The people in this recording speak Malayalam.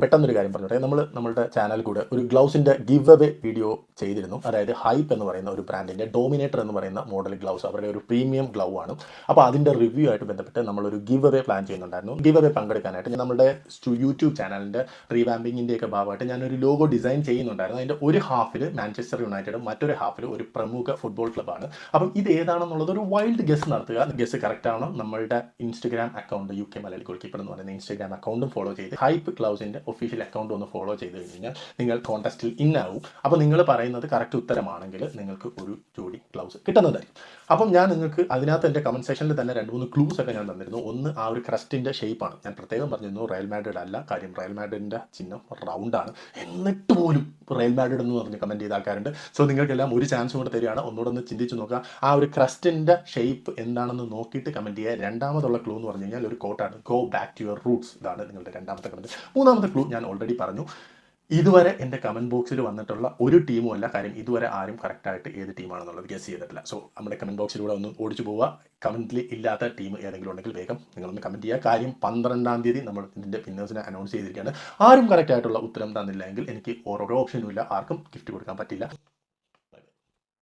പെട്ടെന്നൊരു കാര്യം പറഞ്ഞോട്ടെ. നമ്മളുടെ ചാനൽ കൂടെ ഒരു ഗ്ലൗസിൻ്റെ ഗിവ് അവേ വീഡിയോ ചെയ്തിരുന്നു. അതായത് ഹൈപ്പ് എന്ന് പറയുന്ന ഒരു ബ്രാൻഡിൻ്റെ ഡോമിനേറ്റർ എന്ന് പറയുന്ന മോഡൽ ഗ്ലൗസ്, അവരുടെ ഒരു പ്രീമിയം ഗ്ലൗ ആണ്. അപ്പോൾ അതിൻ്റെ റിവ്യൂ ആയിട്ട് ബന്ധപ്പെട്ട് നമ്മളൊരു ഗിവ് അവേ പ്ലാൻ ചെയ്യുന്നുണ്ടായിരുന്നു. ഗിവ് അവേ പങ്കെടുക്കാനായിട്ട് നമ്മുടെ യൂട്യൂബ് ചാനലിൻ്റെ റീവാമ്പിങ്ങിൻ്റെയൊക്കെ ഭാഗമായിട്ട് ഞാനൊരു ലോഗോ ഡിസൈൻ ചെയ്യുന്നുണ്ടായിരുന്നു. അതിൻ്റെ ഒരു ഹാഫിൽ മാഞ്ചസ്റ്റർ യുണൈറ്റഡും മറ്റൊരു ഹാഫിൽ ഒരു പ്രമുഖ ഫുട്ബോൾ ക്ലബ്ബാണ്. അപ്പം ഇത് ഏതാണെന്നുള്ളത് ഒരു വൈൽഡ് ഗസ് നടത്തുക. ഗസ് കറക്റ്റ് ആണോ? നമ്മളുടെ Instagram account UK Malayali goal keeper എന്ന് പറയുന്ന ഇൻസ്റ്റഗ്രാം അക്കൗണ്ടും ഫോളോ ചെയ്ത് ഹൈപ്പ് ഗ്ലൗസിൻ്റെ ഒഫീഷ്യൽ അക്കൗണ്ട് ഒന്ന് ഫോളോ ചെയ്ത് കഴിഞ്ഞാൽ നിങ്ങൾ കോൺടെസ്റ്റിൽ ഇന്നാവും. അപ്പോൾ നിങ്ങൾ പറയുന്നത് കറക്റ്റ് ഉത്തരമാണെങ്കിൽ നിങ്ങൾക്ക് ഒരു ജോഡി ഗ്ലൗസ് കിട്ടുന്നതായിരിക്കും. അപ്പം ഞാൻ നിങ്ങൾക്ക് അതിനകത്ത് എൻ്റെ കമൻറ്റ് സെക്ഷനിൽ തന്നെ 2-3 ക്ലൂസ് ഒക്കെ ഞാൻ തന്നിരുന്നു. ഒന്ന്, ആ ഒരു ക്രസ്റ്റിൻ്റെ ഷേപ്പാണ്. ഞാൻ പ്രത്യേകം പറഞ്ഞിരുന്നു റയൽ മാഡ്രിഡ് അല്ല. കാര്യം റയൽ മാഡ്രിഡിൻ്റെ ചിഹ്നം റൗണ്ടാണ്. എന്നിട്ട് പോലും റയൽ മാഡ്രിഡ് എന്ന് പറഞ്ഞ് കമൻറ്റ് ചെയ്ത ആൾക്കാരുണ്ട്. സോ നിങ്ങൾക്കെല്ലാം ഒരു ചാൻസ് കൂടെ തരികയാണ്. ഒന്നുകൂടെ ഒന്ന് ചിന്തിച്ച് നോക്കുക. ആ ഒരു ക്രസ്റ്റിൻ്റെ ഷേപ്പ് എന്താണെന്ന് നോക്കിയിട്ട് കമൻറ്റ് ചെയ്യുക. രണ്ടാമതുള്ള ക്ലൂ എന്ന് പറഞ്ഞു കഴിഞ്ഞാൽ ഒരു കോട്ടാണ്, go back to your roots. ഇതാണ് നിങ്ങളുടെ രണ്ടാമത്തെ കമൻറ്റ്. മൂന്നാമത്തെ ക്ലൂ ഞാൻ ഓൾറെഡി പറഞ്ഞു. ഇതുവരെ എൻ്റെ കമൻറ്റ് ബോക്സിൽ വന്നിട്ടുള്ള ഒരു ടീമും അല്ല. കാര്യം ഇതുവരെ ആരും കറക്റ്റായിട്ട് ഏത് ടീമാണെന്നുള്ളത് ഗസ് ചെയ്തിട്ടില്ല. സോ നമ്മുടെ കമൻറ്റ് ബോക്സിലൂടെ ഒന്ന് ഓടിച്ചു പോവുക. കമൻറ്റിൽ ഇല്ലാത്ത ടീം ഏതെങ്കിലും ഉണ്ടെങ്കിൽ വേഗം നിങ്ങളൊന്ന് കമൻറ്റ് ചെയ്യുക. കാര്യം 12-ാം തീയതി നമ്മൾ ഇതിൻ്റെ വിന്നേഴ്സിനെ അനൗൺസ് ചെയ്തിരിക്കുകയാണ്. ആരും കറക്റ്റായിട്ടുള്ള ഉത്തരം തന്നില്ല എങ്കിൽ എനിക്ക് ഓരോ ഓപ്ഷനും ഇല്ല, ആർക്കും ഗിഫ്റ്റ് കൊടുക്കാൻ പറ്റില്ല.